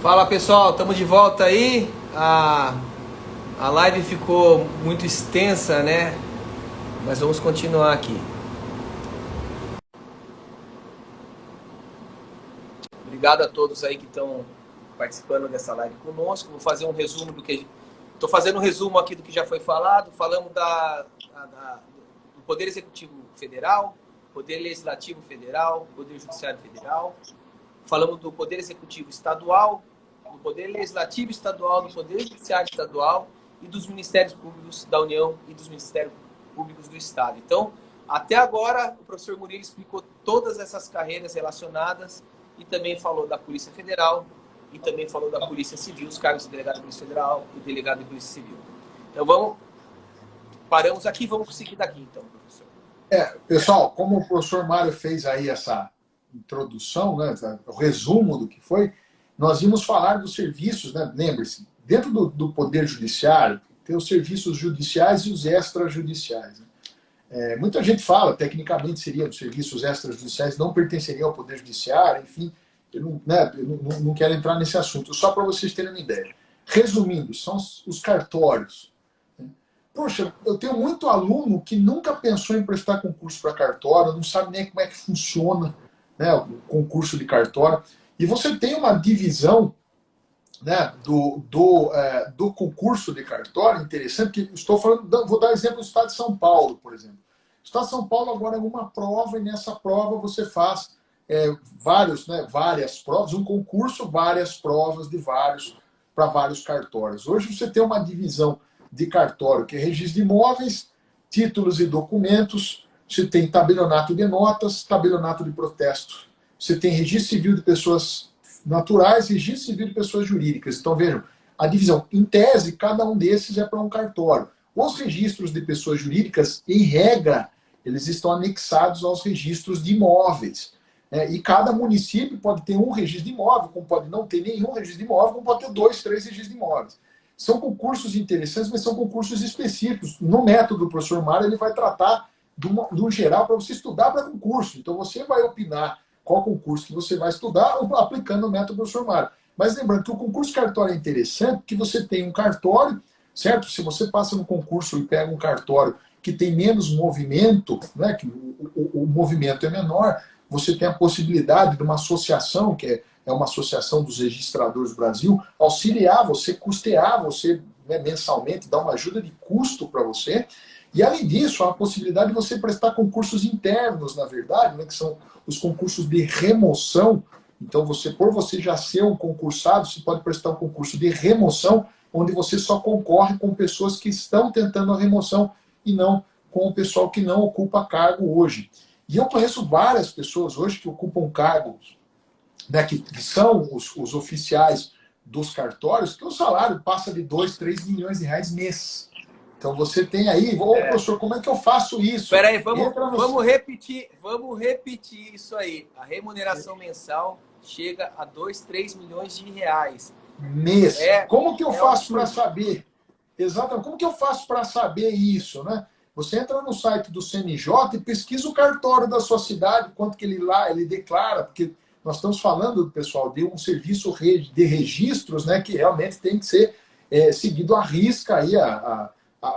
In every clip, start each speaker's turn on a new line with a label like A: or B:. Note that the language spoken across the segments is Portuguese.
A: Fala pessoal, estamos de volta aí. A live ficou muito extensa, né? Mas vamos continuar aqui. Obrigado a todos aí que estão participando dessa live conosco. Vou fazer um resumo do que... Estou fazendo um resumo aqui do que já foi falado. Falamos do Poder Executivo Federal, Poder Legislativo Federal, Poder Judiciário Federal. Falamos do Poder Executivo Estadual, do Poder Legislativo Estadual, do Poder Judiciário Estadual e dos Ministérios Públicos da União e dos Ministérios Públicos do Estado. Então, até agora, o professor Murilo explicou todas essas carreiras relacionadas e também falou da Polícia Federal e também falou da Polícia Civil, os cargos de delegado de Polícia Federal e delegado de Polícia Civil. Então, paramos aqui, vamos seguir daqui, então, professor.
B: Pessoal, como o professor Mário fez aí essa introdução, né, o resumo do que foi, nós íamos falar dos serviços, né? Lembre-se, dentro do Poder Judiciário, tem os serviços judiciais e os extrajudiciais. Né? Muita gente fala, tecnicamente seriam os serviços extrajudiciais, não pertenceriam ao Poder Judiciário, enfim, eu não quero entrar nesse assunto, só para vocês terem uma ideia. Resumindo, são os cartórios. Poxa, eu tenho muito aluno que nunca pensou em prestar concurso para cartório, não sabe nem como é que funciona, né, o concurso de cartório. E você tem uma divisão, né, do concurso de cartório interessante, que estou falando, vou dar exemplo do Estado de São Paulo, por exemplo. O Estado de São Paulo agora é uma prova, e nessa prova você faz várias provas, um concurso, várias provas para vários cartórios. Hoje você tem uma divisão de cartório, que é registro de imóveis, títulos e documentos, você tem tabelionato de notas, tabelionato de protesto, você tem registro civil de pessoas naturais, registro civil de pessoas jurídicas. Então vejam, a divisão, em tese, cada um desses é para um cartório. Os registros de pessoas jurídicas, em regra, eles estão anexados aos registros de imóveis. E cada município pode ter um registro de imóvel, como pode não ter nenhum registro de imóvel, como pode ter 2, 3 registros de imóveis. São concursos interessantes, mas são concursos específicos. No método do professor Mário, ele vai tratar do geral para você estudar para concurso. Então você vai opinar qual concurso que você vai estudar aplicando o método do professor Mário. Mas lembrando que o concurso cartório é interessante porque você tem um cartório, certo? Se você passa no concurso e pega um cartório que tem menos movimento, né, que o movimento é menor, você tem a possibilidade de uma associação, que é uma associação dos registradores do Brasil, auxiliar você, custear você, né, mensalmente, dar uma ajuda de custo para você. E, além disso, há a possibilidade de você prestar concursos internos, na verdade, né, que são os concursos de remoção. Então, por você já ser um concursado, você pode prestar um concurso de remoção, onde você só concorre com pessoas que estão tentando a remoção e não com o pessoal que não ocupa cargo hoje. E eu conheço várias pessoas hoje que ocupam cargos, né, que são os oficiais dos cartórios, que o salário passa de 2, 3 milhões de reais mês. Então você tem aí, professor, como é que eu faço isso?
A: Espera aí, vamos repetir isso aí. A remuneração mensal chega a 2, 3 milhões de reais.
B: Mês. Como que eu faço para saber? Exatamente. Como que eu faço para saber isso, né? Você entra no site do CNJ e pesquisa o cartório da sua cidade, quanto que ele declara, porque nós estamos falando, pessoal, de um serviço de registros, né, que realmente tem que ser seguido à risca aí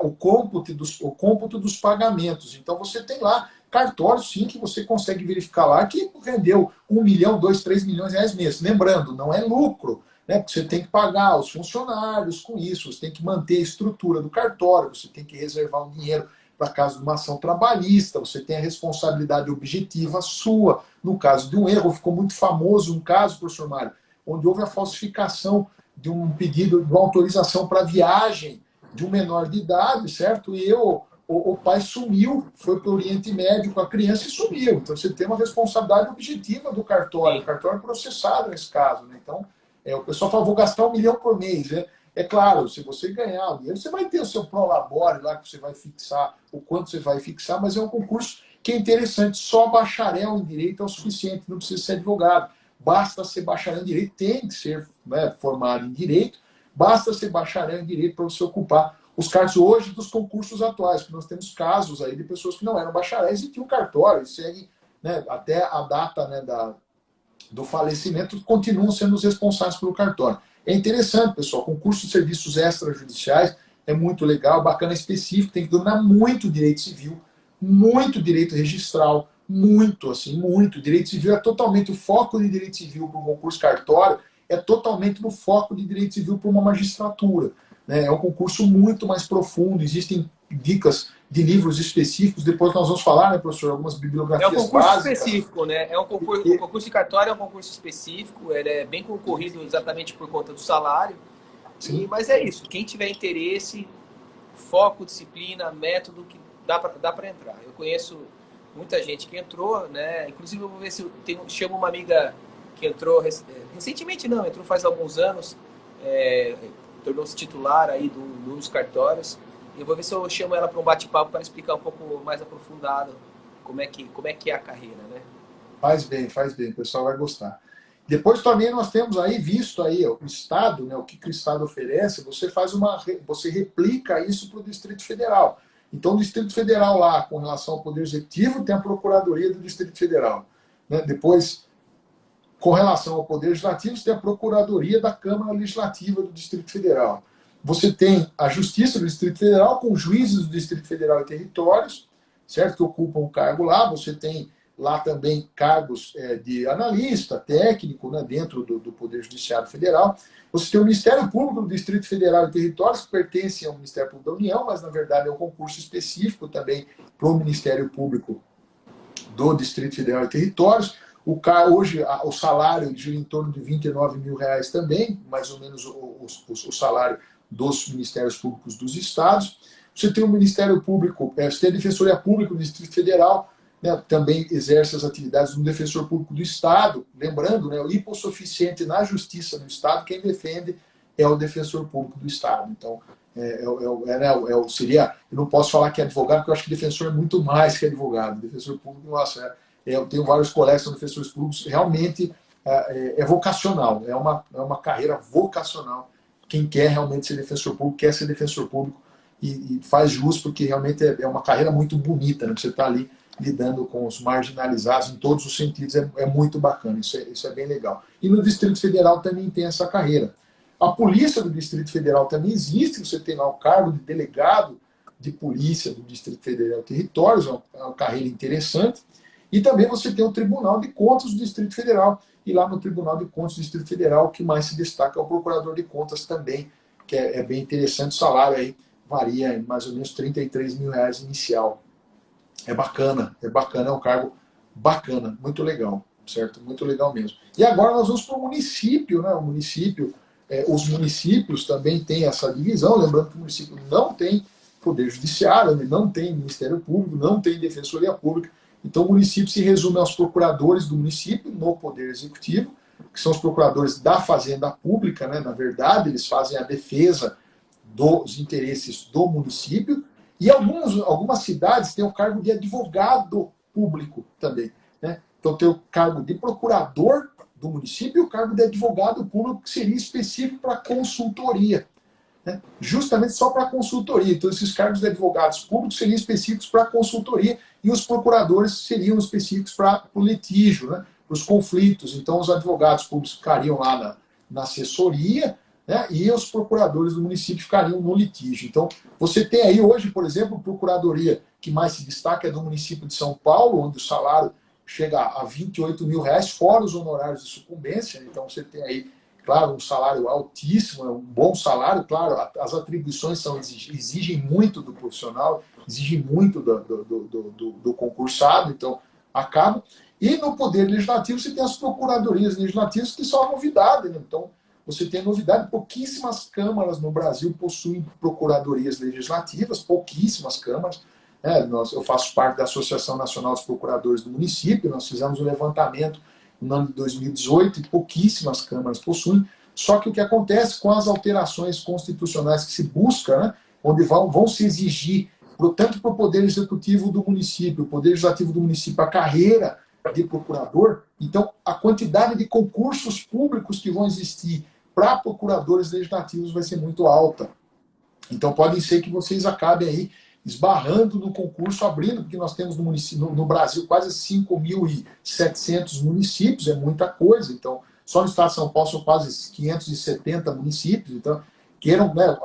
B: o cômputo dos pagamentos. Então você tem lá cartórios, sim, que você consegue verificar lá que rendeu 1 milhão, 2, 3 milhões de reais mês. Lembrando, não é lucro, né, porque você tem que pagar os funcionários com isso, você tem que manter a estrutura do cartório, você tem que reservar um dinheiro para caso de uma ação trabalhista, você tem a responsabilidade objetiva sua. No caso de um erro, ficou muito famoso um caso, professor Mário, onde houve a falsificação de um pedido de uma autorização para viagem de um menor de idade, certo? E o pai sumiu, foi para o Oriente Médio com a criança e sumiu. Então você tem uma responsabilidade objetiva do cartório. O cartório é processado nesse caso. Né? Então, o pessoal fala, vou gastar 1 milhão por mês. Né? É claro, se você ganhar o dinheiro, você vai ter o seu prolabore lá, que você vai fixar o quanto você vai fixar, mas é um concurso que é interessante. Só bacharel em direito é o suficiente, não precisa ser advogado. Basta ser bacharel em direito, tem que ser, né, formado em direito, basta ser bacharel em direito para você ocupar os cargos hoje dos concursos atuais, porque nós temos casos aí de pessoas que não eram bacharéis e tinham cartório, e seguem, né, até a data, né, do falecimento continuam sendo os responsáveis pelo cartório. É interessante, pessoal, concurso de serviços extrajudiciais é muito legal, bacana, específico, tem que dominar muito direito civil, muito direito registral, muito, assim, muito. Direito civil é totalmente o foco de direito civil para um concurso cartório, é totalmente no foco de direito civil para uma magistratura. Né? É um concurso muito mais profundo, existem dicas de livros específicos, depois nós vamos falar, né, professor, algumas
A: É um
B: bibliografias
A: concurso
B: básicas.
A: específico, né? O concurso de cartório é um concurso específico, ele é bem concorrido exatamente por conta do salário. Mas é isso, quem tiver interesse, foco, disciplina, método, que dá para entrar. Eu conheço muita gente que entrou, né? Inclusive eu vou ver se eu chamo uma amiga que entrou recentemente, não, entrou faz alguns anos, tornou-se titular aí dos cartórios. E eu vou ver se eu chamo ela para um bate-papo para explicar um pouco mais aprofundado como é que é a carreira, né?
B: Faz bem, o pessoal vai gostar. Depois também nós temos aí visto aí o Estado, né, o que o Estado oferece, você replica isso para o Distrito Federal. Então o Distrito Federal lá, com relação ao Poder Executivo, tem a Procuradoria do Distrito Federal. Né? Depois, com relação ao Poder Legislativo, você tem a Procuradoria da Câmara Legislativa do Distrito Federal. Você tem a Justiça do Distrito Federal, com juízes do Distrito Federal e territórios, certo? Que ocupam um cargo lá. Você tem lá também cargos de analista, técnico, né, dentro do Poder Judiciário Federal. Você tem o Ministério Público do Distrito Federal e Territórios, que pertence ao Ministério Público da União, mas na verdade é um concurso específico também para o Ministério Público do Distrito Federal e Territórios. Hoje o salário gira em torno de R$29 mil também, mais ou menos o salário dos Ministérios Públicos dos Estados. Você tem o Ministério Público, você tem a Defensoria Pública do Distrito Federal, né, também exerce as atividades do Defensor Público do Estado. Lembrando, né, o hipossuficiente na Justiça do Estado, quem defende é o Defensor Público do Estado. Então, seria, eu não posso falar que é advogado, porque eu acho que defensor é muito mais que advogado. Defensor Público, nossa, eu tenho vários colegas que são defensores públicos, realmente é vocacional, é uma carreira vocacional. Quem quer realmente ser defensor público, quer ser defensor público e faz jus, porque realmente é uma carreira muito bonita, né? Você está ali lidando com os marginalizados em todos os sentidos, é muito bacana, isso é bem legal. E no Distrito Federal também tem essa carreira. A Polícia do Distrito Federal também existe, você tem lá o cargo de delegado de polícia do Distrito Federal e Territórios, é uma carreira interessante. E também você tem o Tribunal de Contas do Distrito Federal, e lá no Tribunal de Contas do Distrito Federal, o que mais se destaca é o Procurador de Contas também, que é bem interessante, o salário aí varia em mais ou menos R$33 mil inicial. É bacana, é um cargo bacana, muito legal, certo? Muito legal mesmo. E agora nós vamos para o município, né? Os municípios também têm essa divisão, lembrando que o município não tem Poder Judiciário, ele não tem Ministério Público, não tem Defensoria Pública. Então o município se resume aos procuradores do município no Poder Executivo, que são os procuradores da Fazenda Pública, né? Na verdade, eles fazem a defesa dos interesses do município, e algumas cidades têm o cargo de advogado público também. Né? Então tem o cargo de procurador do município e o cargo de advogado público, que seria específico para consultoria. Né? Justamente só para consultoria. Então esses cargos de advogados públicos seriam específicos para consultoria e os procuradores seriam específicos para o litígio, né? Para os conflitos. Então os advogados públicos ficariam lá na assessoria, né? E os procuradores do município ficariam no litígio. Então, você tem aí hoje, por exemplo, a procuradoria que mais se destaca é do município de São Paulo, onde o salário chega a R$28 mil, fora os honorários de sucumbência. Então, você tem aí, claro, um salário altíssimo, um bom salário. Claro, as atribuições exigem muito do profissional, exigem muito do concursado, então acaba. E no Poder Legislativo você tem as procuradorias legislativas, que são a novidade, né? Então, você tem novidade, pouquíssimas câmaras no Brasil possuem procuradorias legislativas, pouquíssimas câmaras. Eu faço parte da Associação Nacional dos Procuradores do Município, nós fizemos um levantamento no ano de 2018 e pouquíssimas câmaras possuem. Só que o que acontece com as alterações constitucionais que se busca, né, onde vão se exigir, tanto para o Poder Executivo do município, o Poder Legislativo do município, a carreira de procurador, então a quantidade de concursos públicos que vão existir para procuradores legislativos vai ser muito alta. Então pode ser que vocês acabem aí esbarrando no concurso, abrindo, porque nós temos no Brasil quase 5.700 municípios, é muita coisa. Então, só no estado de São Paulo são quase 570 municípios. Então, que eram, né,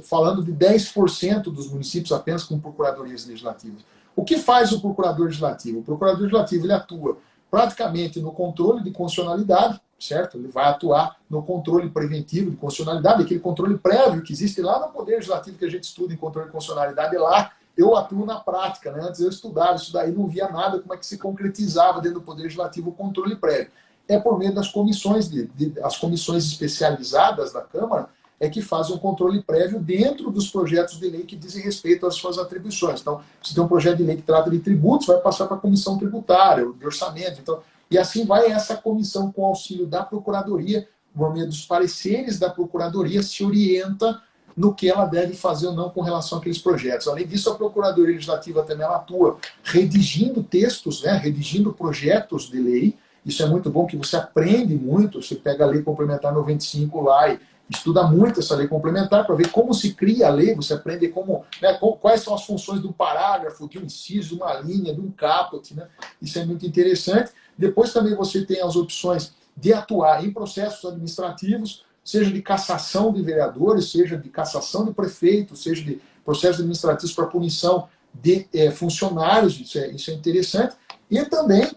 B: falando de 10% dos municípios apenas com procuradorias legislativas. O que faz o procurador legislativo? O procurador legislativo ele atua praticamente no controle de constitucionalidade, certo? Ele vai atuar no controle preventivo de constitucionalidade, aquele controle prévio que existe lá no Poder Legislativo que a gente estuda em controle de constitucionalidade, lá eu atuo na prática, né? Antes eu estudava isso daí, não via nada como é que se concretizava dentro do Poder Legislativo o controle prévio. É por meio das comissões, as comissões especializadas da Câmara, é que fazem um controle prévio dentro dos projetos de lei que dizem respeito às suas atribuições. Então, se tem um projeto de lei que trata de tributos, vai passar para a comissão tributária, de orçamento. Então, e assim vai essa comissão, com auxílio da Procuradoria, por meio dos pareceres da Procuradoria, se orienta no que ela deve fazer ou não com relação àqueles projetos. Além disso, a Procuradoria Legislativa também ela atua redigindo textos, né, redigindo projetos de lei. Isso é muito bom, que você aprende muito. Você pega a Lei Complementar 95 lá e estuda muito essa lei complementar para ver como se cria a lei, você aprende como, né, quais são as funções do parágrafo, de um inciso, de uma linha, de um caput, né? Isso é muito interessante. Depois também você tem as opções de atuar em processos administrativos, seja de cassação de vereadores, seja de cassação de prefeitos, seja de processos administrativos para punição de funcionários, isso é interessante. E também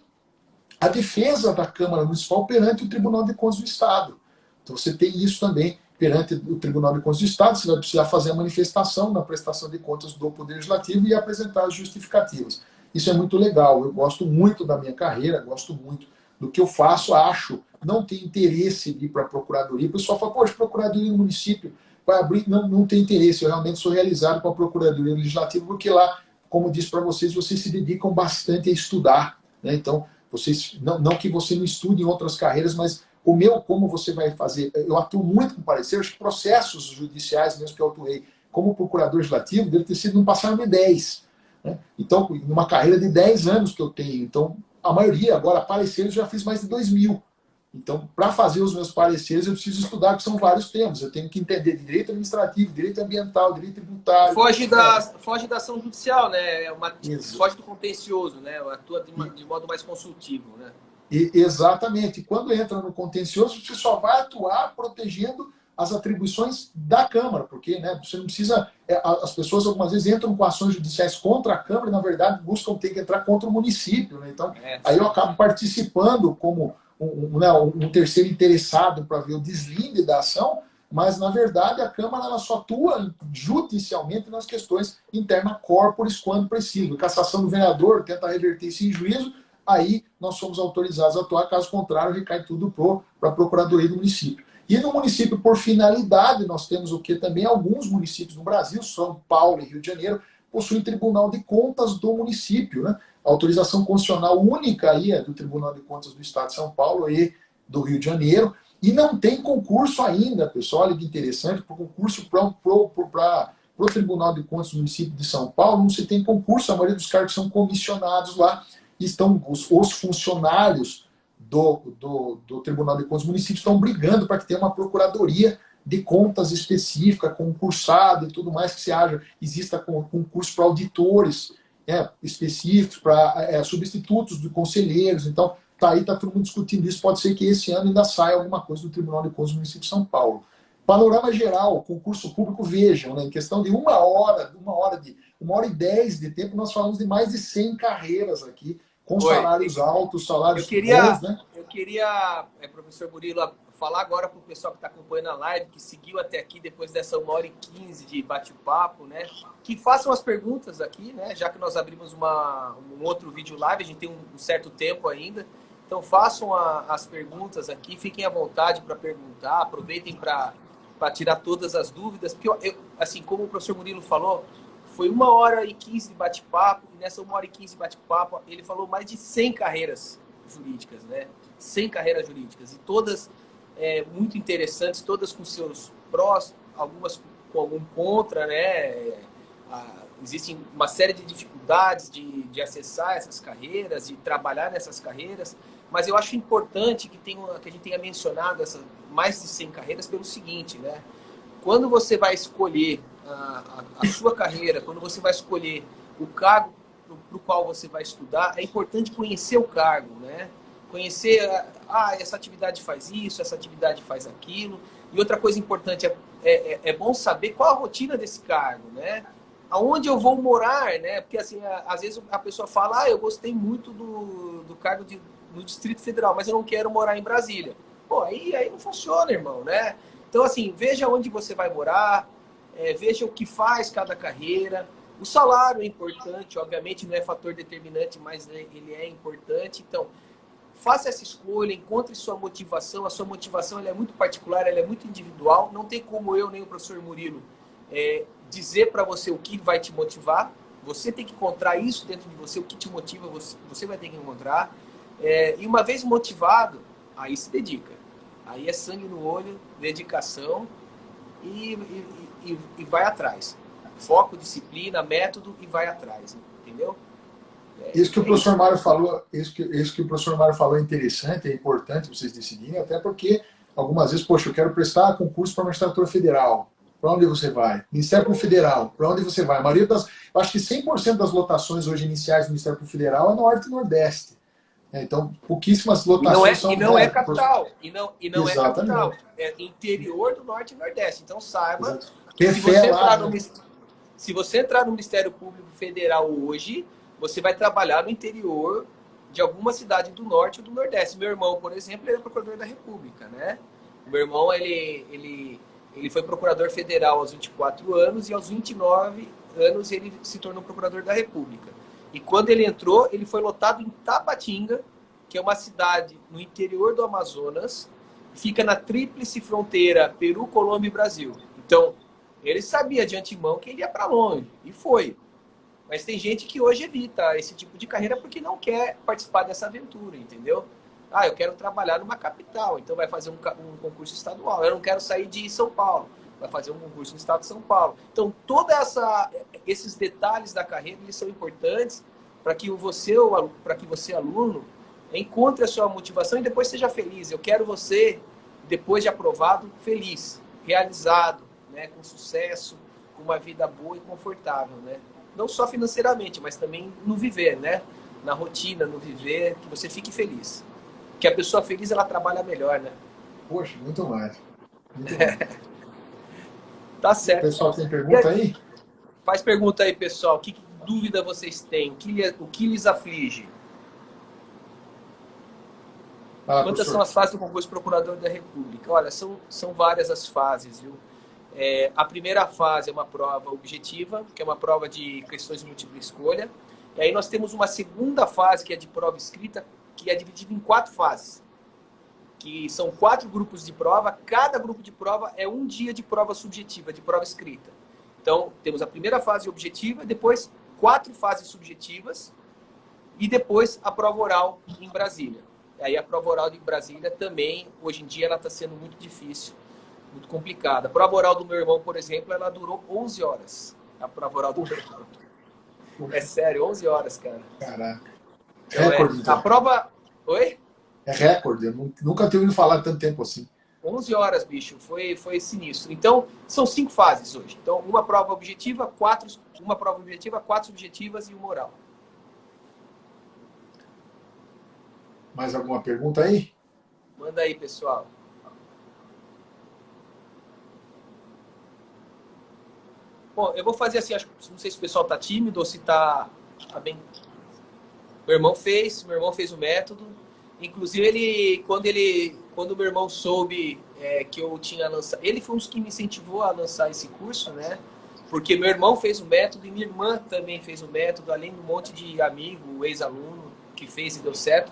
B: a defesa da Câmara Municipal perante o Tribunal de Contas do Estado. Então você tem isso também perante o Tribunal de Contas do Estado, você vai precisar fazer a manifestação na prestação de contas do Poder Legislativo e apresentar as justificativas. Isso é muito legal, eu gosto muito da minha carreira, gosto muito do que eu faço, acho, não tem interesse de ir para a Procuradoria. O pessoal fala, poxa, Procuradoria do município vai abrir, não tem interesse, eu realmente sou realizado com a Procuradoria Legislativa, porque lá, como disse para vocês se dedicam bastante a estudar, né? Então, vocês, não que você não estude em outras carreiras, mas o meu, como você vai fazer, eu atuo muito com parecer, acho que processos judiciais mesmo que eu atuei como procurador legislativo, deve ter sido no passado de 10. Né? Então, numa carreira de 10 anos que eu tenho. Então, a maioria, agora, pareceres, eu já fiz mais de 2.000. Então, para fazer os meus pareceres, eu preciso estudar, que são vários temas. Eu tenho que entender de direito administrativo, direito ambiental, direito tributário.
A: Foge da ação judicial, né? Foge do contencioso, né? Atua de modo mais consultivo, né?
B: Exatamente. Quando entra no contencioso, você só vai atuar protegendo as atribuições da Câmara, porque, né, você não precisa... As pessoas algumas vezes entram com ações judiciais contra a Câmara e, na verdade, buscam ter que entrar contra o município. Né? Então, aí eu acabo participando como um terceiro interessado para ver o deslinde da ação, mas, na verdade, a Câmara ela só atua judicialmente nas questões interna corporis quando preciso. Cassação do vereador, tenta reverter isso em juízo, aí nós somos autorizados a atuar, caso contrário, recai tudo para a Procuradoria do município. E no município, por finalidade, nós temos o que também alguns municípios no Brasil, São Paulo e Rio de Janeiro, possuem Tribunal de Contas do município. Né? A autorização constitucional única aí é do Tribunal de Contas do Estado de São Paulo e do Rio de Janeiro. E não tem concurso ainda, pessoal, olha que interessante, para o concurso para o Tribunal de Contas do município de São Paulo, não se tem concurso, a maioria dos cargos são comissionados lá, estão os funcionários do Tribunal de Contas do município estão brigando para que tenha uma procuradoria de contas específica, concursada e tudo mais, que exista concurso para auditores específicos, para substitutos de conselheiros. Então, está todo mundo discutindo isso. Pode ser que esse ano ainda saia alguma coisa do Tribunal de Contas do município de São Paulo. Panorama geral, concurso público, vejam, né, em questão de uma hora e 10 de tempo, nós falamos de mais de 100 carreiras aqui, com salários altos, salários bons, né?
A: Eu queria, professor Murilo, falar agora para o pessoal que está acompanhando a live, que seguiu até aqui depois dessa 1h15 de bate-papo, né? Que façam as perguntas aqui, né? Já que nós abrimos um outro vídeo live, a gente tem um certo tempo ainda. Então façam as perguntas aqui, fiquem à vontade para perguntar, aproveitem para tirar todas as dúvidas, porque assim como o professor Murilo falou, foi 1h15 de bate-papo, e nessa 1h15 de bate-papo ele falou mais de 100 carreiras jurídicas, né? 100 carreiras jurídicas, e todas muito interessantes, todas com seus prós, algumas com algum contra, né? Existem uma série de dificuldades de acessar essas carreiras, de trabalhar nessas carreiras, mas eu acho importante que a gente tenha mencionado essas mais de 100 carreiras pelo seguinte, né? Quando você vai escolher a sua carreira, quando você vai escolher o cargo para o qual você vai estudar, é importante conhecer o cargo, né? Conhecer, essa atividade faz isso, essa atividade faz aquilo. E outra coisa importante, é bom saber qual a rotina desse cargo, né? Aonde eu vou morar, né? Porque, assim, às vezes a pessoa fala, eu gostei muito do cargo no Distrito Federal, mas eu não quero morar em Brasília. Pô, aí não funciona, irmão, né? Então, assim, veja onde você vai morar, veja o que faz cada carreira. O salário é importante, obviamente não é fator determinante, mas ele é importante. Então, faça essa escolha, encontre sua motivação. A sua motivação ela é muito particular, ela é muito individual. Não tem como eu nem o professor Murilo dizer para você o que vai te motivar. Você tem que encontrar isso dentro de você, o que te motiva, você vai ter que encontrar. E uma vez motivado, aí se dedica. Aí é sangue no olho, dedicação e vai atrás. Foco, disciplina, método e vai atrás, entendeu?
B: Isso que o professor Mário falou, isso que o professor Mário falou é interessante, é importante vocês decidirem, até porque algumas vezes, poxa, eu quero prestar concurso para magistratura federal. Para onde você vai? Ministério Público Federal, para onde você vai? A maioria eu acho que 100% das lotações hoje iniciais do Ministério Público Federal é Norte e Nordeste. Então, pouquíssimas lotações são...
A: E não é capital. E não é capital. É interior do Norte e Nordeste. Então saiba que se você entrar no Ministério Público Federal hoje, você vai trabalhar no interior de alguma cidade do Norte ou do Nordeste. Meu irmão, por exemplo, ele é procurador da República, né? O meu irmão, ele foi procurador federal aos 24 anos e aos 29 anos ele se tornou procurador da República. E quando ele entrou, ele foi lotado em Tabatinga, que é uma cidade no interior do Amazonas, fica na tríplice fronteira Peru, Colômbia e Brasil. Então, ele sabia de antemão que ele ia para longe, e foi. Mas tem gente que hoje evita esse tipo de carreira porque não quer participar dessa aventura, entendeu? Eu quero trabalhar numa capital, então vai fazer um concurso estadual. Eu não quero sair de São Paulo, vai fazer um concurso no estado de São Paulo. Então, todos esses detalhes da carreira eles são importantes para que você, aluno, encontre a sua motivação e depois seja feliz. Eu quero você, depois de aprovado, feliz, realizado, né, com sucesso, com uma vida boa e confortável, né? Não só financeiramente, mas também no viver, né? Na rotina, no viver, que você fique feliz. Que a pessoa feliz, ela trabalha melhor, né?
B: Poxa, muito mais. Muito mais.
A: Tá certo.
B: O pessoal tem pergunta aí?
A: Faz pergunta aí, pessoal. Que dúvida vocês têm? O que lhes aflige? Quantas são as fases do concurso Procurador da República? Olha, são várias as fases, viu? A primeira fase é uma prova objetiva, que é uma prova de questões de múltipla escolha. E aí nós temos uma segunda fase, que é de prova escrita, que é dividida em 4 fases. Que são 4 grupos de prova. Cada grupo de prova é um dia de prova subjetiva, de prova escrita. Então, temos a primeira fase objetiva, depois 4 fases subjetivas e depois a prova oral em Brasília. E aí a prova oral em Brasília também, hoje em dia, ela está sendo muito difícil. Muito complicada. A prova oral do meu irmão, por exemplo, ela durou 11 horas. A prova oral do meu irmão. É sério, 11 horas, cara.
B: Caraca.
A: Então,
B: recorde, então.
A: A prova... Oi?
B: É recorde. Eu nunca tinha ouvido falar tanto tempo assim.
A: 11 horas, bicho. Foi sinistro. Então, são 5 fases hoje. Então, uma prova objetiva, 4 subjetivas e uma oral.
B: Mais alguma pergunta aí?
A: Manda aí, pessoal. Bom, eu vou fazer assim, não sei se o pessoal tá tímido ou se tá bem. Meu irmão fez o método. Inclusive, quando o meu irmão soube que eu tinha lançado... Ele foi um dos que me incentivou a lançar esse curso, né? Porque meu irmão fez o método e minha irmã também fez o método, além de um monte de amigo, ex-aluno, que fez e deu certo.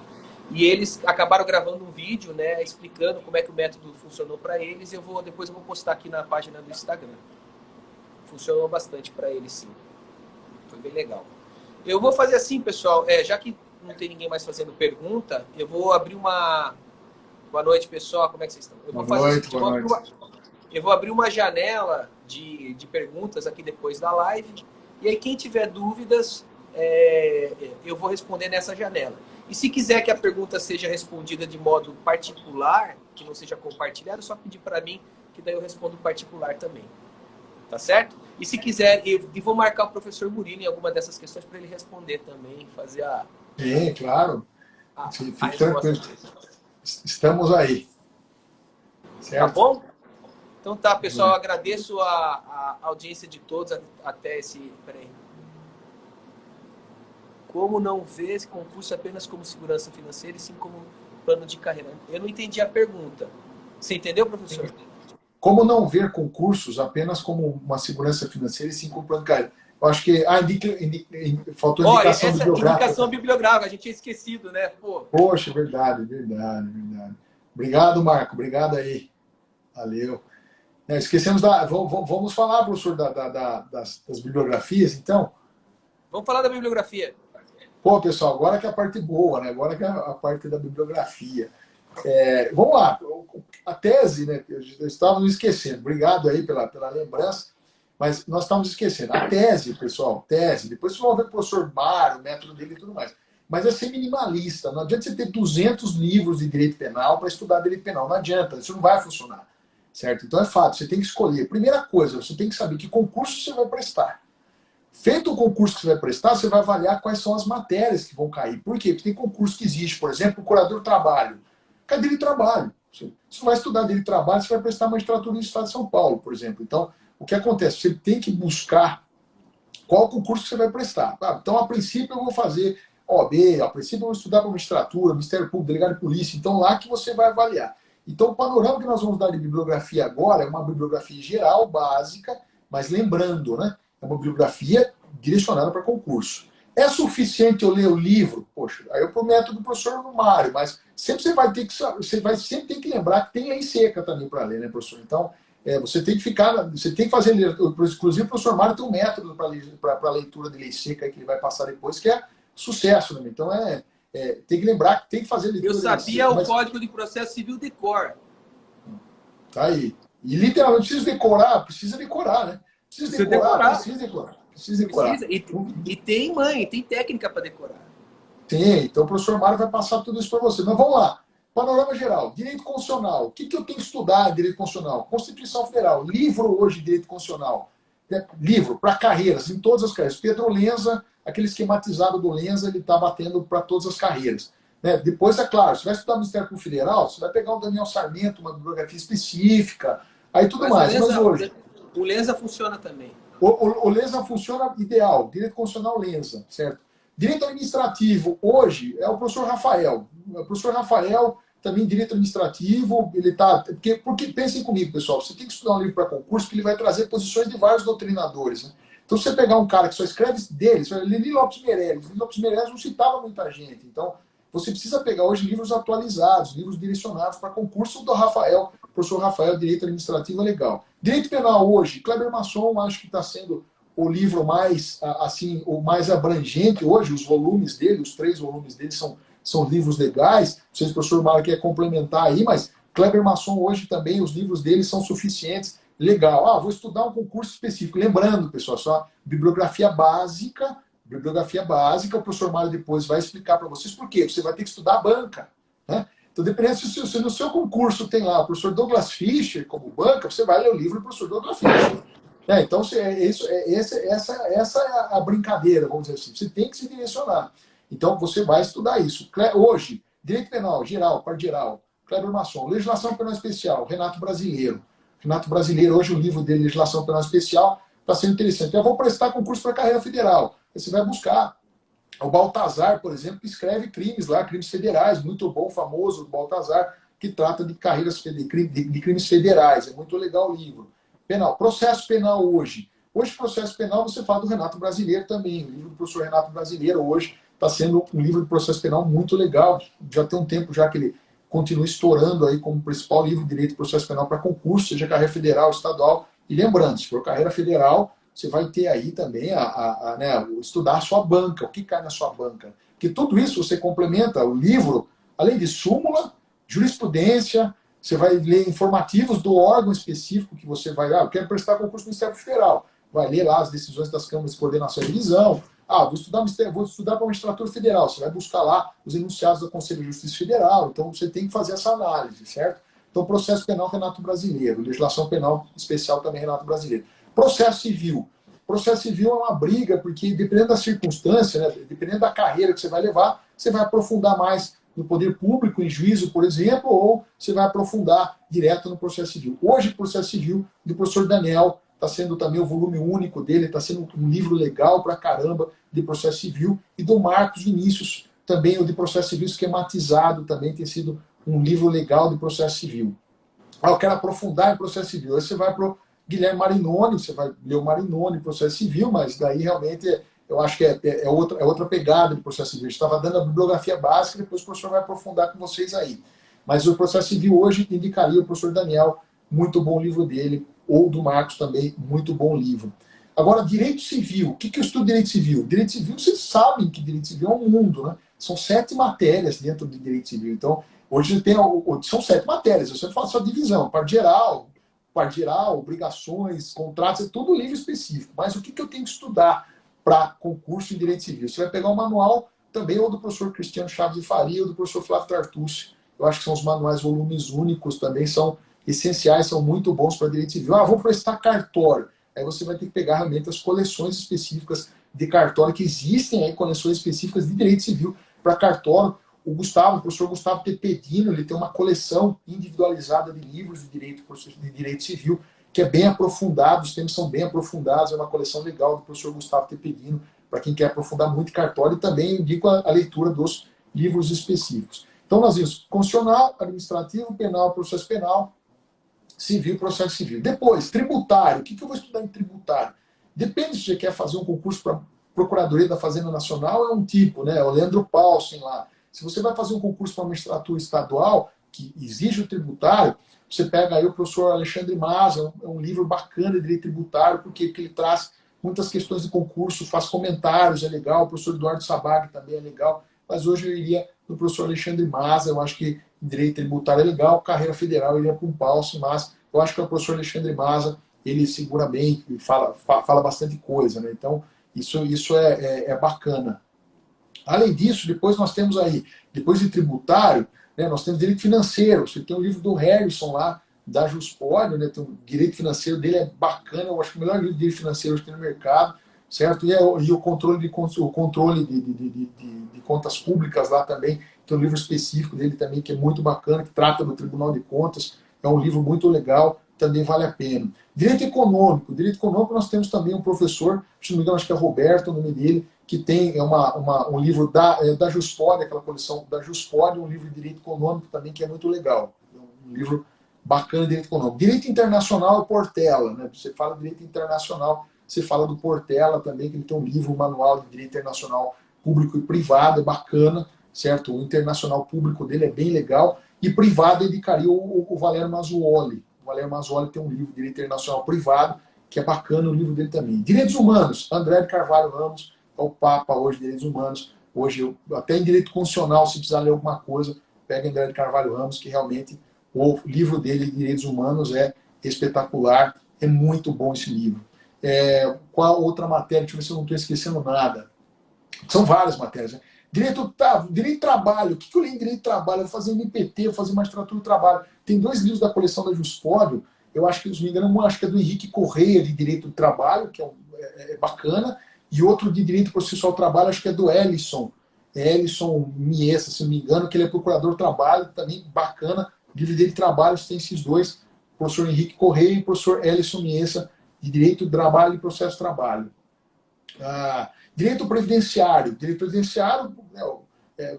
A: E eles acabaram gravando um vídeo, né? Explicando como é que o método funcionou para eles. E depois eu vou postar aqui na página do Instagram. Funcionou bastante para eles, sim. Foi bem legal. Eu vou fazer assim, pessoal. Já que não tem ninguém mais fazendo pergunta, eu vou abrir uma... Boa noite, pessoal. Como é que vocês estão? Eu vou abrir uma janela de perguntas aqui depois da live. E aí, quem tiver dúvidas, eu vou responder nessa janela. E se quiser que a pergunta seja respondida de modo particular, que não seja compartilhado, é só pedir para mim, que daí eu respondo particular também. Tá certo? E se quiser, e vou marcar o professor Murilo em alguma dessas questões para ele responder também, fazer
B: Sim, claro.
A: a
B: Fique
A: resposta
B: tranquilo.
A: dele.
B: Estamos aí.
A: Tá
B: Certo?
A: bom? Então tá, pessoal, agradeço a audiência de todos até esse... Peraí. Como não ver esse concurso apenas como segurança financeira e sim como plano de carreira? Eu não entendi a pergunta. Você entendeu, professor?
B: Como não ver concursos apenas como uma segurança financeira e sim como plano de carreira? Eu acho que faltou
A: Olha,
B: indicação
A: essa
B: bibliográfica.
A: indicação bibliográfica, a gente tinha esquecido, né? Pô.
B: Poxa, verdade, verdade, verdade. Obrigado, Marco. Obrigado aí. Valeu. Esquecemos da. Vamos falar, professor, das bibliografias, então.
A: Vamos falar da bibliografia.
B: Pô, pessoal, agora que é a parte boa, né? Agora que é a parte da bibliografia. Vamos lá. A tese, né? Eu estava me esquecendo. Obrigado aí pela lembrança. Mas nós estávamos esquecendo. A tese, pessoal, tese. Depois vocês vão ver o professor Mário, o método dele e tudo mais. Mas é ser minimalista. Não adianta você ter 200 livros de direito penal para estudar direito penal. Não adianta. Isso não vai funcionar. Certo? Então é fato. Você tem que escolher. Primeira coisa, você tem que saber que concurso você vai prestar. Feito o concurso que você vai prestar, você vai avaliar quais são as matérias que vão cair. Por quê? Porque tem concurso que existe, por exemplo, o curador do trabalho. Cai direito de trabalho. Você vai estudar direito de trabalho, você vai prestar magistratura no Estado de São Paulo, por exemplo. Então, o que acontece? Você tem que buscar qual concurso que você vai prestar. Então, a princípio, eu vou fazer OAB, a princípio, eu vou estudar para magistratura, Ministério Público, delegado de polícia. Então, lá que você vai avaliar. Então, o panorama que nós vamos dar de bibliografia agora é uma bibliografia geral, básica, mas lembrando, né? É uma bibliografia direcionada para concurso. É suficiente eu ler o livro? Poxa, aí eu prometo do professor Mário, mas sempre você vai ter que sempre tem que lembrar que tem lei seca também para ler, né, professor? Então, você tem que você tem que fazer, inclusive o professor Mário tem um método para leitura de lei seca que ele vai passar depois, que é sucesso, né? Então, tem que lembrar que tem que fazer leitura
A: Eu
B: de lei
A: sabia
B: seca.
A: o Código de Processo Civil de cor.
B: Tá aí. E literalmente precisa decorar, né?
A: Precisa decorar.
B: Precisa decorar.
A: E tem técnica para decorar.
B: Tem, então o professor Mário vai passar tudo isso para você. Mas vamos lá. Panorama geral. Direito constitucional. O que eu tenho que estudar em direito constitucional? Constituição Federal. Livro hoje de direito constitucional. Livro para carreiras, em todas as carreiras. Pedro Lenza, aquele esquematizado do Lenza, ele está batendo para todas as carreiras. Depois, é claro, você vai estudar o Ministério Público Federal, você vai pegar o Daniel Sarmento, uma bibliografia específica, aí tudo mais. Mas hoje...
A: O Lenza funciona também.
B: O Lenza funciona ideal. Direito constitucional Lenza, certo? Direito administrativo, hoje, é o professor Rafael. O professor Rafael, também direito administrativo, ele está... Porque pensem comigo, pessoal, você tem que estudar um livro para concurso que ele vai trazer posições de vários doutrinadores. Né? Então, se você pegar um cara que só escreve deles, Lili Lopes Meirelles. Lili Lopes Meirelles não citava muita gente. Então, você precisa pegar hoje livros atualizados, livros direcionados para concurso do Rafael, professor Rafael, direito administrativo é legal. Direito penal hoje, Kleber Masson, acho que está sendo o livro mais, assim, o mais abrangente hoje, os volumes dele, os 3 volumes dele são livros legais. Não sei se o professor Mário quer complementar aí, mas Kleber Masson hoje também, os livros dele são suficientes. Legal. Vou estudar um concurso específico. Lembrando, pessoal, só bibliografia básica, o professor Mário depois vai explicar para vocês por quê. Você vai ter que estudar a banca. Né? Então, dependendo se no seu concurso tem lá o professor Douglas Fischer como banca, você vai ler o livro do professor Douglas Fischer. Então, essa é a brincadeira, vamos dizer assim. Você tem que se direcionar. Então, você vai estudar isso. Hoje, direito penal, geral, parte geral, Kleber Masson. Legislação penal especial, Renato Brasileiro. Renato Brasileiro, hoje o livro dele, Legislação Penal Especial, está sendo interessante. Eu vou prestar concurso para carreira federal. Aí você vai buscar. O Baltazar, por exemplo, que escreve crimes lá, crimes federais, muito bom, famoso, o Baltazar, que trata de carreiras de crimes federais. É muito legal o livro. Penal. Processo penal hoje. Hoje, processo penal, você fala do Renato Brasileiro também. O livro do professor Renato Brasileiro hoje está sendo um livro de processo penal muito legal. Já tem um tempo já que ele continua estourando aí como principal livro de direito de processo penal para concurso, seja carreira federal, estadual. E lembrando, se for carreira federal, você vai ter aí também né, estudar a sua banca, o que cai na sua banca. Porque tudo isso você complementa o livro, além de súmula, jurisprudência, você vai ler informativos do órgão específico que você vai... eu quero prestar concurso no Ministério Federal. Vai ler lá as decisões das câmaras de coordenação e revisão. Vou estudar para a magistratura federal. Você vai buscar lá os enunciados do Conselho de Justiça Federal. Então, você tem que fazer essa análise, certo? Então, processo penal, Renato Brasileiro. Legislação penal especial também, Renato Brasileiro. Processo civil. Processo civil é uma briga, porque dependendo da circunstância, né, dependendo da carreira que você vai levar, você vai aprofundar mais no poder público, em juízo, por exemplo, ou você vai aprofundar direto no processo civil. Hoje, o processo civil do professor Daniel está sendo também o volume único dele, está sendo um livro legal pra caramba de processo civil, e do Marcos Vinícius, também o de processo civil esquematizado, também tem sido um livro legal de processo civil. Eu quero aprofundar em processo civil. Aí você vai para o Guilherme Marinoni, você vai ler o Marinoni, processo civil, mas daí realmente eu acho que é outra pegada de processo civil. A gente estava dando a bibliografia básica, depois o professor vai aprofundar com vocês aí. Mas o processo civil hoje indicaria o professor Daniel, muito bom livro dele, ou do Marcos também, muito bom livro. Agora, direito civil. O que eu estudo direito civil? Direito civil, vocês sabem que direito civil é um mundo, né? São 7 matérias dentro de direito civil. Então, hoje são 7 matérias. Eu sempre faço a divisão. Parte geral, obrigações, contratos, é tudo livro específico. Mas o que eu tenho que estudar para concurso em direito civil? Você vai pegar o manual também, ou do professor Cristiano Chaves de Faria, ou do professor Flávio Tartucci. Eu acho que são os manuais volumes únicos, também são essenciais, são muito bons para direito civil. Vou prestar cartório. Aí você vai ter que pegar realmente as coleções específicas de cartório, que existem aí, coleções específicas de direito civil para cartório. O professor Gustavo Tepedino, ele tem uma coleção individualizada de livros de direito civil, que é bem aprofundado, os temas são bem aprofundados, é uma coleção legal do professor Gustavo Tepedino, para quem quer aprofundar muito cartório, e também indico a leitura dos livros específicos. Então, nós vimos constitucional, administrativo, penal, processo penal, civil, processo civil. Depois, tributário. O que eu vou estudar em tributário? Depende se você quer fazer um concurso para Procuradoria da Fazenda Nacional, é um tipo, né? O Leandro Paulsen lá. Se você vai fazer um concurso para magistratura estadual, que exige o tributário, você pega aí o professor Alexandre Maza, é um livro bacana de direito tributário, porque ele traz muitas questões de concurso, faz comentários, é legal. O professor Eduardo Sabag também é legal. Mas hoje eu iria no professor Alexandre Maza, eu acho que direito tributário é legal, carreira federal eu iria para um Paulsen, mas eu acho que o professor Alexandre Maza, ele segura bem, ele fala bastante coisa, né? Então, isso é bacana. Além disso, depois nós temos aí, depois de tributário, né, nós temos direito financeiro. Você tem o livro do Harrison lá, da Juspoli, né, tem o direito financeiro dele é bacana, eu acho que o melhor livro de direito financeiro que tem no mercado, certo? E o controle de contas públicas lá também, tem um livro específico dele também, que é muito bacana, que trata do Tribunal de Contas, é um livro muito legal, também vale a pena. Direito econômico nós temos também um professor, se não me engano, acho que é Roberto, o nome dele, que tem um livro da Juspoli, aquela coleção da Juspoli, um livro de direito econômico também, que é muito legal. Um livro bacana de direito econômico. Direito internacional é Portela, né? Você fala de direito internacional, você fala do Portela também, que ele tem um livro, um manual de direito internacional público e privado, é bacana, certo? O internacional público dele é bem legal, e privado eu indicaria o Valério Mazzuoli. O Valério Mazzuoli tem um livro de direito internacional privado, que é bacana, o livro dele também. Direitos humanos, André de Carvalho Ramos, é o Papa hoje de direitos humanos. Hoje, até em direito constitucional, se precisar ler alguma coisa, pega André de Carvalho Ramos, que realmente o livro dele de direitos humanos é espetacular, é muito bom esse livro. Qual outra matéria? Deixa eu ver se eu não estou esquecendo nada. São várias matérias, né? Direito de trabalho. O que eu li em direito de trabalho? Eu vou fazer MPT, eu vou fazer magistratura do trabalho. Tem 2 livros da coleção da Juspoli, eu acho que, se não me engano, acho que é do Henrique Correia, de direito do trabalho, que é bacana, e outro de direito processual do trabalho, acho que é do Ellison Miesa, se não me engano, que ele é procurador do trabalho, também bacana. O livro dele de trabalho tem esses 2, o professor Henrique Correia e o professor Ellison Miesa, de direito do trabalho e processo do trabalho. Direito previdenciário. Direito previdenciário,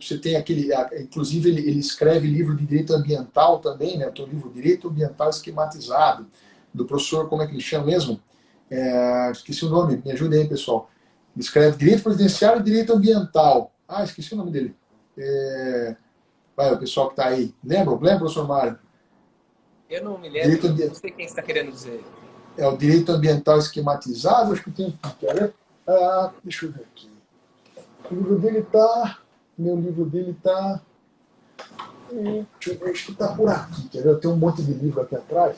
B: você tem aquele. Inclusive, ele escreve livro de direito ambiental também, né? Tem o livro Direito Ambiental Esquematizado, do professor, como é que ele chama mesmo? Esqueci o nome, me ajuda aí, pessoal. Ele escreve Direito Previdenciário e Direito Ambiental. Esqueci o nome dele. Vai, o pessoal que está aí. Lembra, professor Mário?
A: Eu não me lembro, não sei quem está querendo dizer.
B: É o Direito Ambiental Esquematizado, acho que tem. Deixa eu ver aqui. O livro dele está. Meu livro dele está. Deixa eu ver, acho que está por aqui. Quer ver? Eu tenho um monte de livro aqui atrás.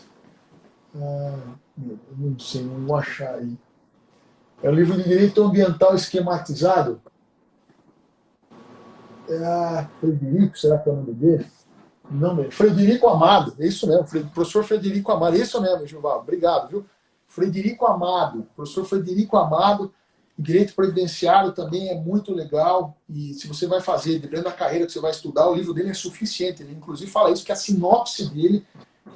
B: Não sei, não vou achar aí. É o livro de Direito Ambiental Esquematizado. Frederico, será que é o nome dele? Não, Frederico Amado, é isso mesmo, professor Frederico Amado, isso mesmo, Gilval, obrigado, viu? Frederico Amado, professor Frederico Amado, Direito Previdenciário também é muito legal, e se você vai fazer, dependendo da carreira que você vai estudar, o livro dele é suficiente. Ele inclusive fala isso, que a sinopse dele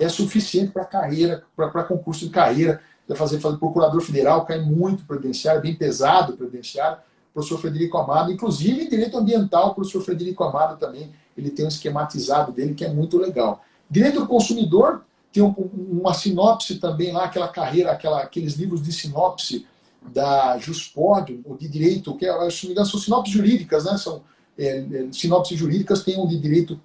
B: é suficiente para carreira, para concurso de carreira. Vai fazer procurador federal, cai muito previdenciário, bem pesado previdenciário, professor Frederico Amado, inclusive em direito ambiental, o professor Frederico Amado também, ele tem um esquematizado dele que é muito legal. Direito do consumidor, tem uma sinopse também lá, aquela carreira, aqueles livros de sinopse da Juspod, ou de direito, que se não me engano são sinopses jurídicas, né? São sinopses jurídicas, tem um de direito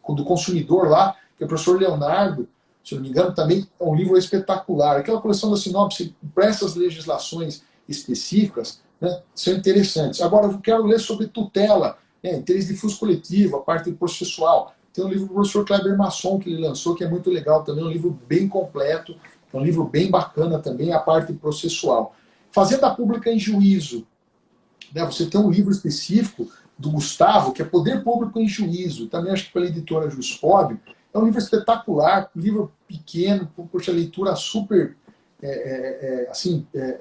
B: do consumidor lá, que é o professor Leonardo, se não me engano, também é um livro espetacular. Aquela coleção da sinopse para essas legislações específicas, né, são interessantes. Agora, eu quero ler sobre tutela, interesse difuso coletivo, a parte processual. Tem um livro do professor Kleber Masson que ele lançou, que é muito legal também, um livro bem completo, é um livro bem bacana também, a parte processual. Fazenda Pública em Juízo. Né, você tem um livro específico do Gustavo, que é Poder Público em Juízo, também acho que pela editora Juspod. É um livro espetacular, um livro pequeno, poxa, leitura super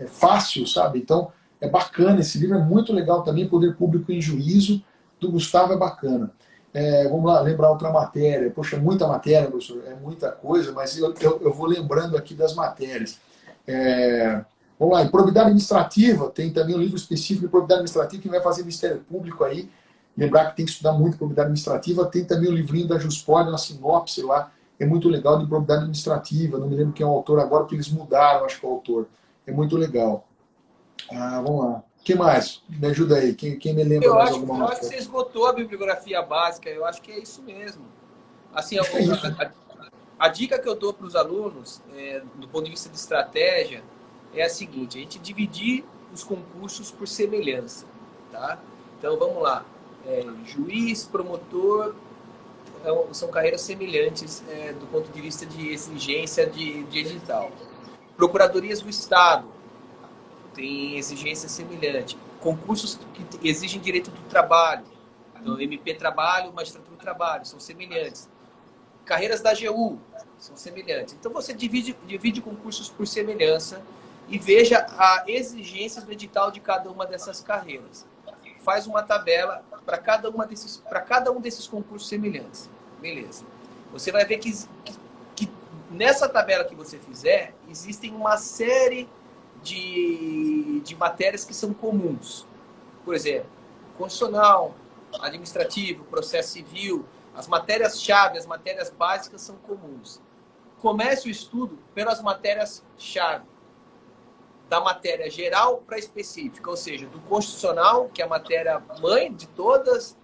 B: fácil, sabe? Então, é bacana, esse livro é muito legal também, Poder Público em Juízo, do Gustavo é bacana. Vamos lá, lembrar outra matéria. Poxa, muita matéria, professor, é muita coisa, mas eu vou lembrando aqui das matérias. Vamos lá, em probidade administrativa, tem também um livro específico de probidade administrativa que vai fazer Ministério Público aí. Lembrar que tem que estudar muito probidade administrativa. Tem também o livrinho da Juspod, uma sinopse lá, é muito legal, de probidade administrativa. Não me lembro quem é o autor agora, porque eles mudaram, acho que é o autor. É muito legal. Vamos lá. O que mais? Me ajuda aí. Quem me lembra mais alguma coisa?
A: Eu acho que você esgotou a bibliografia básica. Eu acho que é isso mesmo. Assim, a dica que eu dou para os alunos, do ponto de vista de estratégia, é a seguinte: a gente dividir os concursos por semelhança. Tá? Então, vamos lá. Juiz, promotor, são carreiras semelhantes do ponto de vista de exigência de edital. Procuradorias do Estado tem exigência semelhante. Concursos que exigem direito do trabalho, então MP Trabalho, Magistratura do Trabalho, são semelhantes. Carreiras da AGU são semelhantes. Então você divide concursos por semelhança e veja a exigência do edital de cada uma dessas carreiras. Faz uma tabela para cada um desses concursos semelhantes. Beleza. Você vai ver que nessa tabela que você fizer, existem uma série de matérias que são comuns. Por exemplo, constitucional, administrativo, processo civil, as matérias-chave, as matérias básicas são comuns. Comece o estudo pelas matérias-chave. Da matéria geral para específica, ou seja, do constitucional, que é a matéria mãe de todas,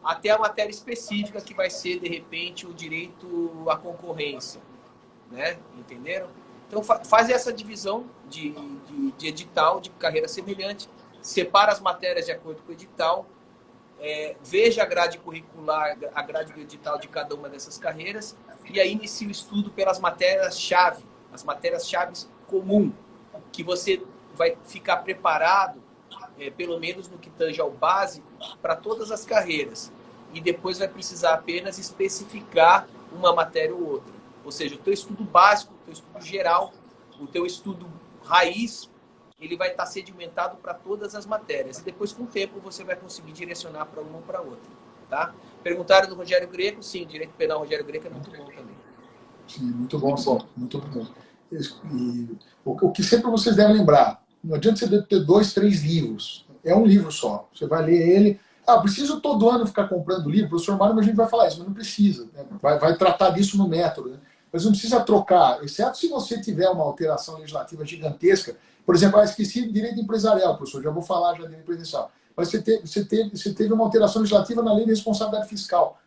A: até a matéria específica, que vai ser, de repente, o direito à concorrência. Né? Entenderam? Então, faz essa divisão de edital, de carreira semelhante, separa as matérias de acordo com o edital, veja a grade curricular, a grade do edital de cada uma dessas carreiras, e aí inicia o estudo pelas matérias-chave, as matérias-chave comum, que você vai ficar preparado, pelo menos no que tange ao básico, para todas as carreiras. E depois vai precisar apenas especificar uma matéria ou outra. Ou seja, o teu estudo básico, o teu estudo geral, o teu estudo raiz, ele vai estar sedimentado para todas as matérias. E depois, com o tempo, você vai conseguir direcionar para uma ou para outra. Tá? Perguntaram do Rogério Greco, sim, Direito Penal Rogério Greco é muito bom também.
B: Sim, muito bom, muito bom. E o que sempre vocês devem lembrar, não adianta você ter 2, 3 livros, é um livro só, você vai ler ele. Preciso todo ano ficar comprando livro, o professor Mário, a gente vai falar isso, mas não precisa, né? vai tratar disso no método, né? Mas não precisa trocar, exceto se você tiver uma alteração legislativa gigantesca. Por exemplo, esqueci de direito empresarial, professor, já vou falar já de direito empresarial, mas você teve uma alteração legislativa na lei de responsabilidade fiscal,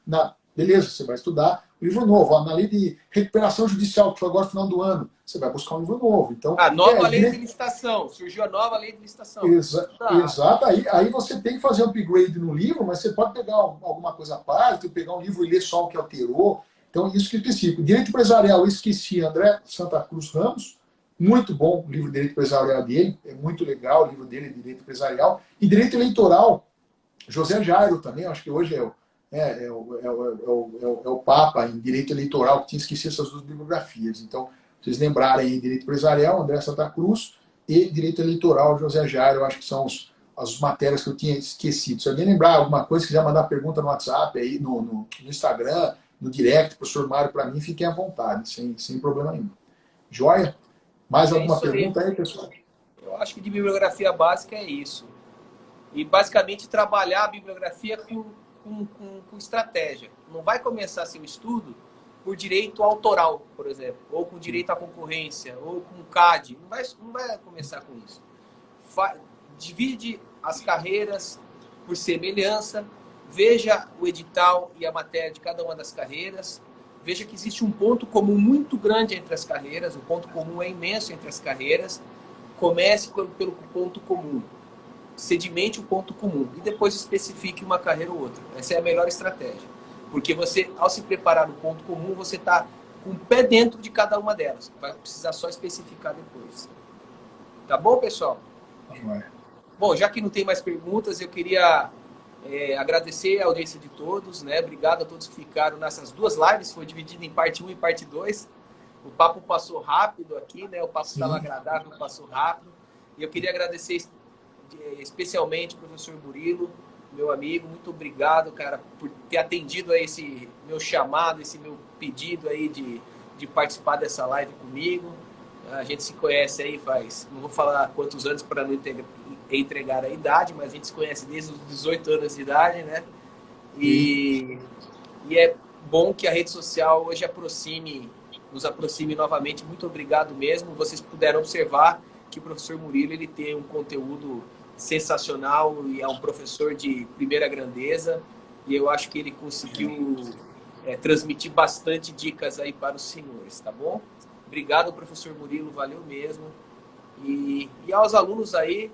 B: beleza, você vai estudar um livro novo. Na lei de recuperação judicial, que foi agora no final do ano, você vai buscar um livro novo. Então,
A: nova lei de licitação. Surgiu a nova lei de licitação.
B: Exato. Aí você tem que fazer um upgrade no livro, mas você pode pegar alguma coisa à parte, pegar um livro e ler só o que alterou. Então, isso que é específico. Direito empresarial, eu esqueci, André Santa Cruz Ramos. Muito bom o livro de Direito Empresarial dele. É muito legal o livro dele de Direito Empresarial. E Direito Eleitoral, José Jairo também, acho que hoje é o Papa em Direito Eleitoral, que tinha esquecido essas 2 bibliografias. Então, vocês lembrarem aí, Direito Empresarial, André Santa Cruz, e Direito Eleitoral, José Jairo. Eu acho que são as matérias que eu tinha esquecido. Se alguém lembrar alguma coisa, quiser mandar pergunta no WhatsApp, aí, no Instagram, no direct, professor Mário, para mim, fiquem à vontade, sem problema nenhum. Joia? Mais alguma pergunta aí, pessoal?
A: Eu acho que de bibliografia básica é isso. E basicamente trabalhar a bibliografia com estratégia. Não vai começar seu estudo por direito autoral, por exemplo, ou com direito à concorrência, ou com CAD. Não vai começar com isso. Divide as carreiras por semelhança, veja o edital e a matéria de cada uma das carreiras, veja que existe um ponto comum muito grande entre as carreiras, o ponto comum é imenso entre as carreiras. Comece pelo ponto comum, sedimente o ponto comum e depois especifique uma carreira ou outra. Essa é a melhor estratégia, porque você, ao se preparar no ponto comum, você está com o pé dentro de cada uma delas. Vai precisar só especificar depois. Tá bom, pessoal? Bom, já que não tem mais perguntas, eu queria agradecer a audiência de todos, né? Obrigado a todos que ficaram nessas duas lives, foi dividido em parte 1 e parte 2. O papo passou rápido aqui, né? O papo estava agradável, passou rápido. E eu queria agradecer especialmente ao professor Murilo, meu amigo. Muito obrigado, cara, por ter atendido a esse meu chamado, esse meu pedido aí de participar dessa live comigo. A gente se conhece aí faz, não vou falar quantos anos para não entregar a idade, mas a gente se conhece desde os 18 anos de idade, né? E é bom que a rede social hoje nos aproxime novamente. Muito obrigado mesmo. Vocês puderam observar que o professor Murilo ele tem um conteúdo sensacional e é um professor de primeira grandeza. E eu acho que ele conseguiu transmitir bastante dicas aí para os senhores, tá bom? Obrigado, professor Murilo, valeu mesmo. E aos alunos aí,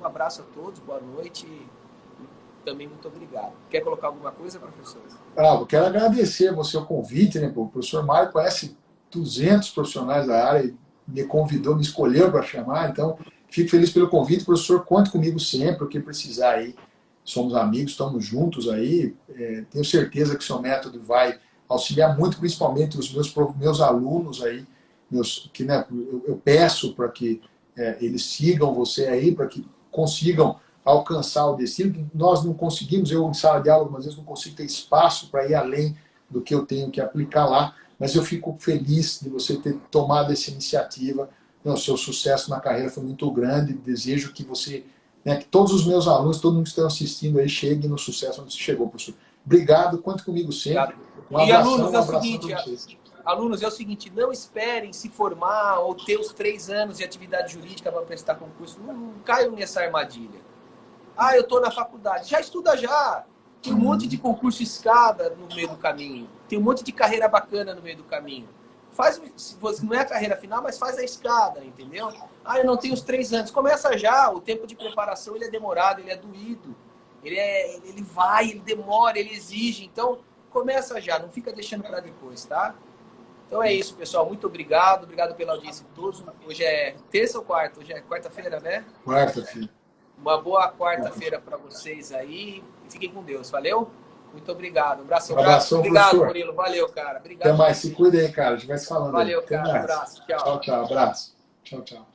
A: um abraço a todos, boa noite. Também muito obrigado. Quer colocar alguma coisa, professor?
B: Eu quero agradecer você o convite, né? O professor Mário conhece 200 profissionais da área, me convidou, me escolheu para chamar, então fico feliz pelo convite. Professor, conte comigo sempre, o que precisar aí. Somos amigos, estamos juntos aí. Tenho certeza que o seu método vai auxiliar muito, principalmente os meus alunos aí, né, eu peço para que eles sigam você aí, para que consigam alcançar o destino, que nós não conseguimos, eu em sala de aula algumas vezes não consigo ter espaço para ir além do que eu tenho que aplicar lá, mas eu fico feliz de você ter tomado essa iniciativa. O seu sucesso na carreira foi muito grande, desejo que você, né, que todos os meus alunos, todo mundo que está assistindo aí, chegue no sucesso onde você chegou, professor. Obrigado, conte comigo sempre. Um abração,
A: e alunos, é o seguinte, não esperem se formar ou ter os 3 anos de atividade jurídica para prestar concurso. Não caiam nessa armadilha. Eu estou na faculdade. Já estuda já. Tem um monte de concurso escada no meio do caminho. Tem um monte de carreira bacana no meio do caminho. Se você não é a carreira final, mas faz a escada, entendeu? Eu não tenho os 3 anos. Começa já. O tempo de preparação ele é demorado, ele é doído. Ele vai, ele demora, ele exige. Então, começa já. Não fica deixando para depois, tá? Então é isso, pessoal. Muito obrigado. Obrigado pela audiência de todos. Hoje é terça ou quarta? Hoje é quarta-feira, né?
B: Quarta-feira.
A: Uma boa quarta-feira para vocês aí. E fiquem com Deus. Valeu? Muito obrigado. Um abraço. Obrigado,
B: professor.
A: Murilo. Valeu, cara. Obrigado.
B: Até mais. Se cuida aí, cara. A gente vai se falando.
A: Valeu, cara. Um abraço. Tchau.
B: Tchau, tchau. Abraço. Tchau, tchau.